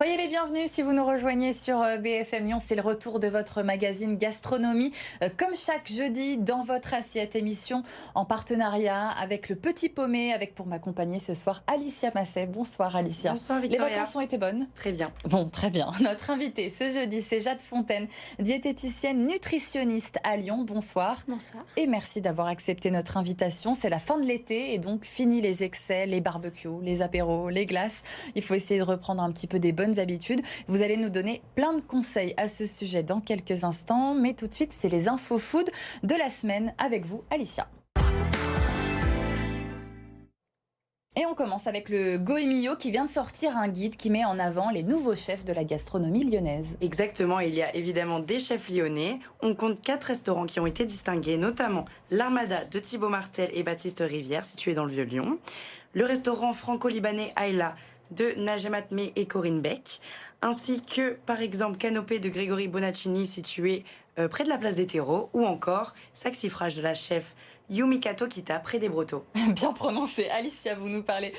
Soyez les bienvenus si vous nous rejoignez sur BFM Lyon. C'est le retour de votre magazine Gastronomie. Comme chaque jeudi, dans votre assiette, émission en partenariat avec le Petit Paumé, avec pour m'accompagner ce soir Alicia Masset. Bonsoir Alicia. Bonsoir Les Victoria. vacances ont été bonnes? Très bien. Bon, très bien. Notre invitée ce jeudi, c'est Jade Fontaine, diététicienne nutritionniste à Lyon. Bonsoir. Bonsoir. Et merci d'avoir accepté notre invitation. C'est la fin de l'été et donc fini les excès, les barbecues, les apéros, les glaces. Il faut essayer de reprendre un petit peu des bonnes habitudes. Vous allez nous donner plein de conseils à ce sujet dans quelques instants. Mais tout de suite, c'est les infos food de la semaine avec vous, Alicia. Et on commence avec le Goemio qui vient de sortir un guide qui met en avant les nouveaux chefs de la gastronomie lyonnaise. Exactement, il y a évidemment des chefs lyonnais. On compte 4 restaurants qui ont été distingués, notamment l'Armada de Thibaut Martel et Baptiste Rivière, situé dans le Vieux-Lyon. Le restaurant franco-libanais Ayla de Najemat Meh et Corinne Beck. Ainsi que, par exemple, Canopée de Grégory Bonaccini, situé près de la place des Terreaux. Ou encore Saxifrage de la chef Yumika Tokita, près des Brotteaux. Bien prononcé. Alicia, vous nous parlez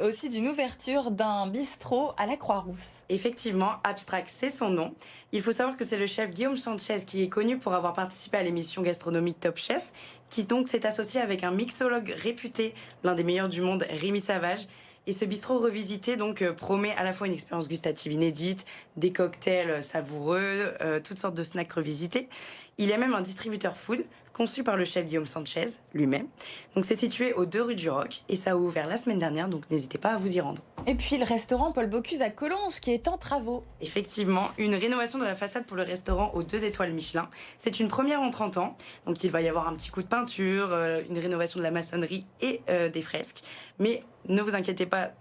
aussi d'une ouverture d'un bistrot à la Croix-Rousse. Effectivement, Abstract, c'est son nom. Il faut savoir que c'est le chef Guillaume Sanchez qui est connu pour avoir participé à l'émission gastronomique Top Chef, qui donc s'est associé avec un mixologue réputé, l'un des meilleurs du monde, Rémi Savage. Et ce bistrot revisité donc promet à la fois une expérience gustative inédite, des cocktails savoureux, toutes sortes de snacks revisités. Il y a même un distributeur food conçu par le chef Guillaume Sanchez lui-même. Donc c'est situé aux 2 rues du Roc et ça a ouvert la semaine dernière, donc n'hésitez pas à vous y rendre. Et puis le restaurant Paul Bocuse à Collonges qui est en travaux. Effectivement, une rénovation de la façade pour le restaurant aux 2 étoiles Michelin. C'est une première en 30 ans, donc il va y avoir un petit coup de peinture, une rénovation de la maçonnerie et des fresques. Mais ne vous inquiétez pas,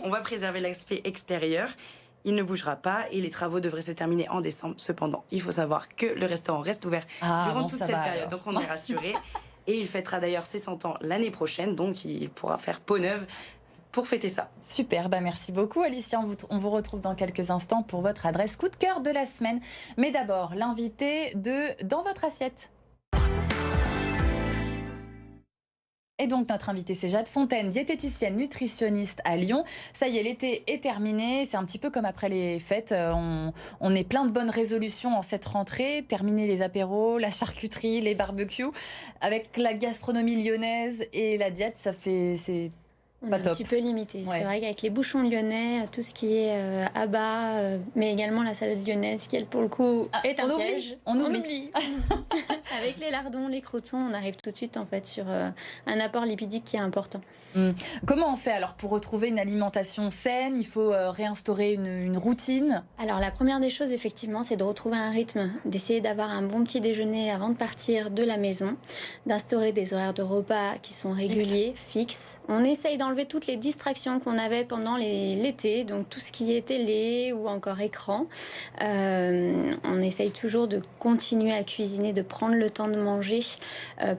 on va préserver l'aspect extérieur. Il ne bougera pas et les travaux devraient se terminer en décembre. Cependant, il faut savoir que le restaurant reste ouvert durant toute cette période, donc on est rassurés. Et il fêtera d'ailleurs ses 100 ans l'année prochaine, donc il pourra faire peau neuve pour fêter ça. Super, merci beaucoup Alicia. On vous retrouve dans quelques instants pour votre adresse coup de cœur de la semaine. Mais d'abord, l'invité de Dans votre assiette. Et donc notre invitée c'est Jade Fontaine, diététicienne nutritionniste à Lyon. Ça y est, l'été est terminé, c'est un petit peu comme après les fêtes, on est plein de bonnes résolutions en cette rentrée, terminer les apéros, la charcuterie, les barbecues. Avec la gastronomie lyonnaise et la diète, c'est On est un petit peu limité. Ouais. C'est vrai qu'avec les bouchons lyonnais, tout ce qui est abat, mais également la salade lyonnaise, qui elle pour le coup est un piège. On oublie. Avec les lardons, les croûtons, on arrive tout de suite en fait sur un apport lipidique qui est important. Comment on fait alors pour retrouver une alimentation saine? Il faut réinstaurer une routine. Alors la première des choses effectivement, c'est de retrouver un rythme, d'essayer d'avoir un bon petit déjeuner avant de partir de la maison, d'instaurer des horaires de repas qui sont réguliers, fixes. On essaye d'enlever toutes les distractions qu'on avait pendant l'été, donc tout ce qui est télé ou encore écran. On essaye toujours de continuer à cuisiner, de prendre le temps de manger.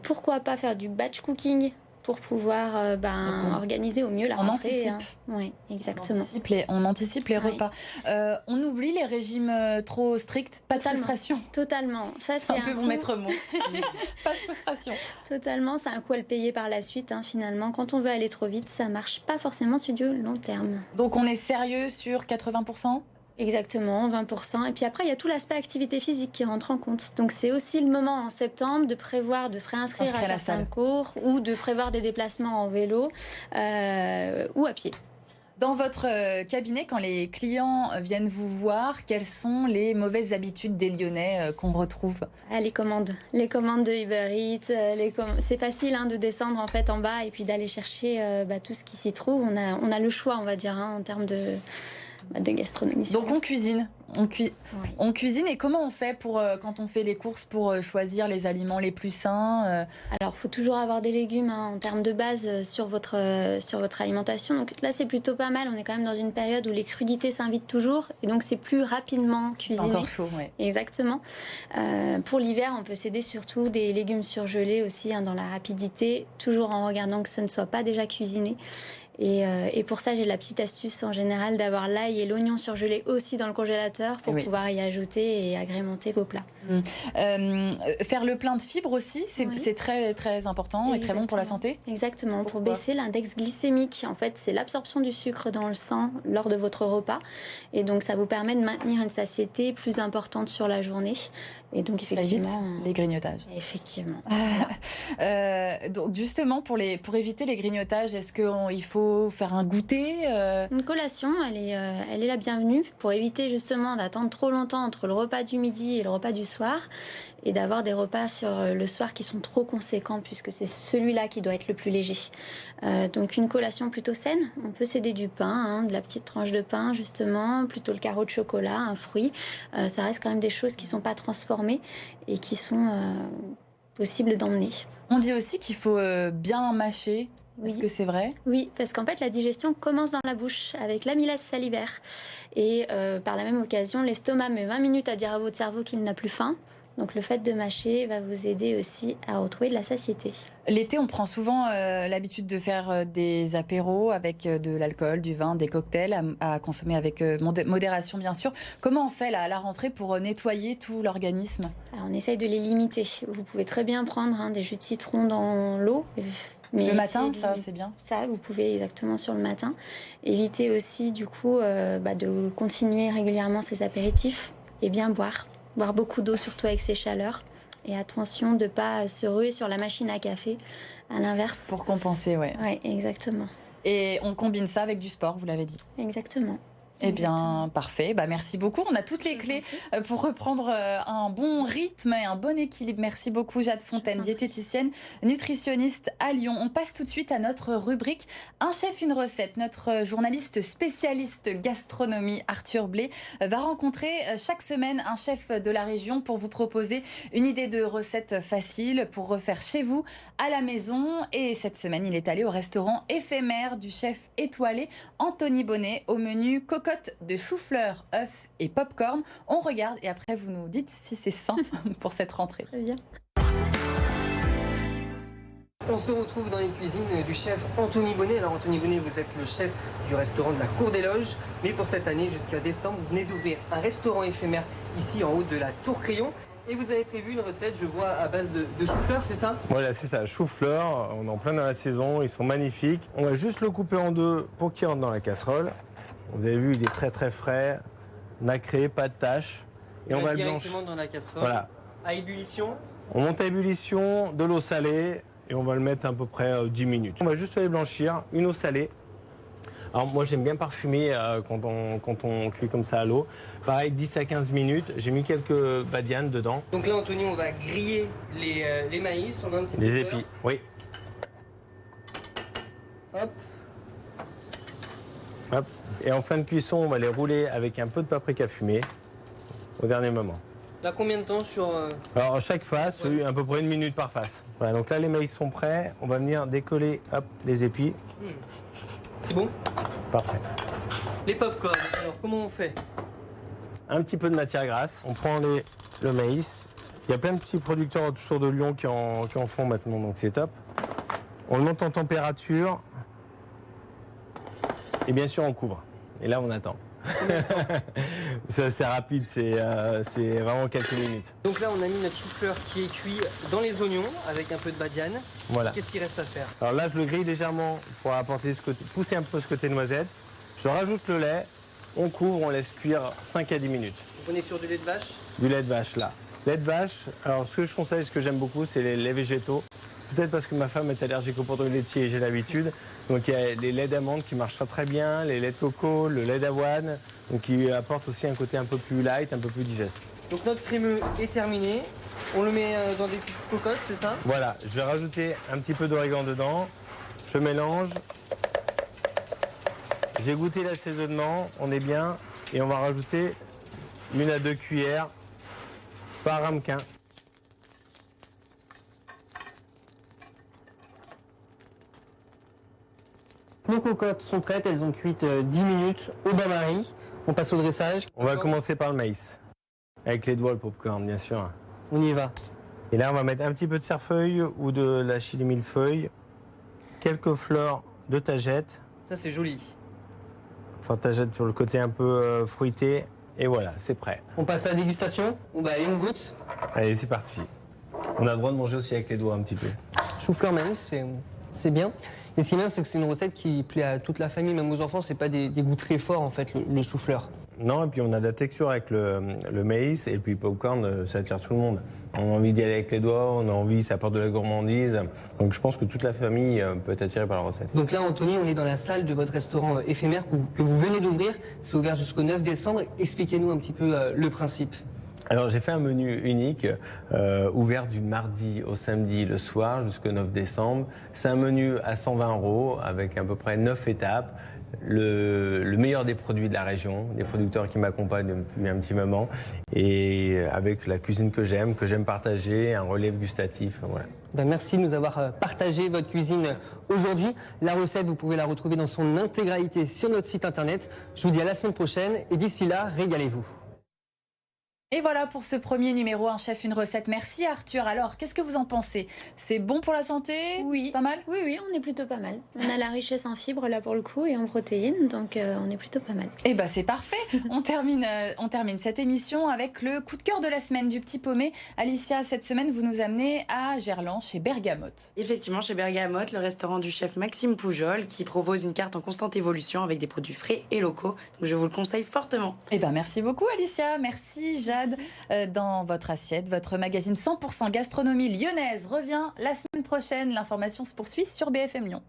Pourquoi pas faire du batch cooking pour pouvoir organiser au mieux la rentrée. On anticipe. Oui, exactement. On anticipe les repas. On oublie les régimes trop stricts, pas de frustration. Totalement. Ça, c'est un peu mon maître mot. Pas de frustration. Totalement, c'est un coût à le payer par la suite. Finalement, quand on veut aller trop vite, ça marche pas forcément sur du long terme. Donc on est sérieux sur 80%? Exactement, 20%. Et puis après, il y a tout l'aspect activité physique qui rentre en compte. Donc c'est aussi le moment en septembre de prévoir de se réinscrire à certains cours ou de prévoir des déplacements en vélo ou à pied. Dans votre cabinet, quand les clients viennent vous voir, quelles sont les mauvaises habitudes des Lyonnais qu'on retrouve? Les commandes de Uber Eats. C'est facile de descendre en fait en bas et puis d'aller chercher tout ce qui s'y trouve. On a le choix, on va dire, en termes de gastronomie. Donc on cuisine. On cuisine et comment on fait quand on fait les courses pour choisir les aliments les plus sains? Alors, il faut toujours avoir des légumes en termes de base sur votre alimentation. Donc là, c'est plutôt pas mal. On est quand même dans une période où les crudités s'invitent toujours et donc c'est plus rapidement cuisiné. Encore chaud, oui. Exactement. Pour l'hiver, on peut s'aider surtout des légumes surgelés aussi dans la rapidité, toujours en regardant que ce ne soit pas déjà cuisiné. Et pour ça, j'ai la petite astuce en général d'avoir l'ail et l'oignon surgelé aussi dans le congélateur pour pouvoir y ajouter et agrémenter vos plats. Faire le plein de fibres aussi, c'est très, très important et très bon pour la santé. Exactement, pour baisser l'index glycémique. En fait, c'est l'absorption du sucre dans le sang lors de votre repas. Et donc, ça vous permet de maintenir une sациété plus importante sur la journée. Et donc, effectivement... les grignotages. Effectivement. Donc, justement, pour éviter les grignotages, est-ce qu'il faut faire un goûter Une collation, elle est la bienvenue pour éviter justement d'attendre trop longtemps entre le repas du midi et le repas du soir et d'avoir des repas sur le soir qui sont trop conséquents puisque c'est celui-là qui doit être le plus léger. Donc une collation plutôt saine, on peut s'aider du pain, de la petite tranche de pain justement, plutôt le carreau de chocolat, un fruit. Ça reste quand même des choses qui ne sont pas transformées et qui sont possibles d'emmener. On dit aussi qu'il faut bien mâcher. Est-ce que c'est vrai? Oui, parce qu'en fait, la digestion commence dans la bouche avec l'amylase salivaire. Et par la même occasion, l'estomac met 20 minutes à dire à votre cerveau qu'il n'a plus faim. Donc le fait de mâcher va vous aider aussi à retrouver de la satiété. L'été, on prend souvent l'habitude de faire des apéros avec de l'alcool, du vin, des cocktails à consommer avec modération bien sûr. Comment on fait là, à la rentrée pour nettoyer tout l'organisme? Alors, on essaye de les limiter. Vous pouvez très bien prendre des jus de citron dans l'eau. Mais le matin, ça, c'est bien. Ça, vous pouvez exactement sur le matin. Éviter aussi, du coup, de continuer régulièrement ces apéritifs et bien boire. Boire beaucoup d'eau, surtout avec ces chaleurs. Et attention de ne pas se ruer sur la machine à café, à l'inverse. Pour compenser, ouais. Oui, exactement. Et on combine ça avec du sport, vous l'avez dit. Exactement. Eh bien, parfait. Merci beaucoup. On a toutes les clés pour reprendre un bon rythme et un bon équilibre. Merci beaucoup, Jade Fontaine, diététicienne, nutritionniste à Lyon. On passe tout de suite à notre rubrique Un chef, une recette. Notre journaliste spécialiste gastronomie, Arthur Blé, va rencontrer chaque semaine un chef de la région pour vous proposer une idée de recette facile pour refaire chez vous, à la maison. Et cette semaine, il est allé au restaurant éphémère du chef étoilé Anthony Bonnet au menu cocotte de chou-fleur, œufs et pop-corn. On regarde et après vous nous dites si c'est sain pour cette rentrée. Très bien. On se retrouve dans les cuisines du chef Anthony Bonnet. Alors Anthony Bonnet, vous êtes le chef du restaurant de la Cour des Loges. Mais pour cette année, jusqu'à décembre, vous venez d'ouvrir un restaurant éphémère ici en haut de la Tour Crayon. Et vous avez prévu une recette, je vois, à base de chou-fleur, c'est ça? Voilà, c'est ça, chou-fleur. On est en plein dans la saison, ils sont magnifiques. On va juste le couper en deux pour qu'il rentre dans la casserole. Vous avez vu, il est très très frais, nacré, pas de tache. Et on va le blanchir directement dans la casserole. Voilà. À ébullition. On monte à ébullition, de l'eau salée et on va le mettre à peu près 10 minutes. On va juste aller blanchir une eau salée. Alors moi j'aime bien parfumer quand on cuit comme ça à l'eau. Pareil, 10 à 15 minutes. J'ai mis quelques badianes dedans. Donc là Anthony, on va griller les maïs, on va un petit peu les épis, oui. Hop. Hop. Et en fin de cuisson, on va les rouler avec un peu de paprika fumé au dernier moment. Là, combien de temps sur... Alors, chaque face, oui, à peu près 1 minute par face. Voilà, donc là, les maïs sont prêts. On va venir décoller les épis. C'est bon? Parfait. Les pop-corn, alors comment on fait? Un petit peu de matière grasse. On prend le maïs. Il y a plein de petits producteurs autour de Lyon qui en font maintenant, donc c'est top. On le monte en température. Et bien sûr, on couvre. Et là, on attend. C'est rapide, c'est vraiment quelques minutes. Donc là, on a mis notre chou-fleur qui est cuit dans les oignons avec un peu de badiane. Voilà. Qu'est-ce qu'il reste à faire? Alors là, je le grille légèrement pour apporter ce côté, pousser un peu ce côté noisette. Je rajoute le lait, on couvre, on laisse cuire 5 à 10 minutes. On est sur du lait de vache? Du lait de vache, là. Lait de vache, alors ce que je conseille, ce que j'aime beaucoup, c'est les laits végétaux. Peut-être parce que ma femme est allergique aux produits laitiers et j'ai l'habitude. Donc il y a les laits d'amande qui marchent très bien, les laits de coco, le lait d'avoine, donc qui apportent aussi un côté un peu plus light, un peu plus digeste. Donc notre crémeux est terminé. On le met dans des petites cocottes, c'est ça? Voilà, je vais rajouter un petit peu d'origan dedans. Je mélange. J'ai goûté l'assaisonnement, on est bien. Et on va rajouter 1 à 2 cuillères par ramequin. Nos cocottes sont prêtes, elles ont cuit 10 minutes au bain-marie. On passe au dressage. On va commencer par le maïs. Avec les doigts, le popcorn, bien sûr. On y va. Et là, on va mettre un petit peu de cerfeuil ou de la chili millefeuille. Quelques fleurs de tagette. Ça, c'est joli. Fantageade sur le côté un peu fruité. Et voilà, c'est prêt. On passe à la dégustation. Bon, bah, allez, on goûte. Allez, c'est parti. On a le droit de manger aussi avec les doigts un petit peu. Chou-fleur maïs, c'est bien. Et ce qui est bien, c'est que c'est une recette qui plaît à toute la famille, même aux enfants. C'est pas des goûts très forts, en fait, le chou-fleur. Non, et puis on a de la texture avec le maïs, et puis popcorn, ça attire tout le monde. On a envie d'y aller avec les doigts, on a envie, ça apporte de la gourmandise. Donc je pense que toute la famille peut être attirée par la recette. Donc là, Anthony, on est dans la salle de votre restaurant éphémère que vous venez d'ouvrir. C'est ouvert jusqu'au 9 décembre. Expliquez-nous un petit peu le principe. Alors j'ai fait un menu unique, ouvert du mardi au samedi le soir jusqu'au 9 décembre. C'est un menu à 120 € avec à peu près 9 étapes. Le meilleur des produits de la région, des producteurs qui m'accompagnent depuis un petit moment, et avec la cuisine que j'aime partager, un relais gustatif. Voilà. Ben merci de nous avoir partagé votre cuisine aujourd'hui. La recette, vous pouvez la retrouver dans son intégralité sur notre site internet. Je vous dis à la semaine prochaine et d'ici là, régalez-vous. Et voilà pour ce premier numéro, Un chef, une recette. Merci Arthur. Alors, qu'est-ce que vous en pensez? C'est bon pour la santé? Oui. Pas mal? Oui, on est plutôt pas mal. On a la richesse en fibres là pour le coup et en protéines, donc on est plutôt pas mal. Eh ben c'est parfait. On termine cette émission avec le coup de cœur de la semaine du Petit Paumé. Alicia, cette semaine, vous nous amenez à Gerland, chez Bergamote. Effectivement, chez Bergamote, le restaurant du chef Maxime Poujol, qui propose une carte en constante évolution avec des produits frais et locaux. Donc je vous le conseille fortement. Eh ben merci beaucoup Alicia. Merci Jade. Dans votre assiette, votre magazine 100% gastronomie lyonnaise revient la semaine prochaine. L'information se poursuit sur BFM Lyon.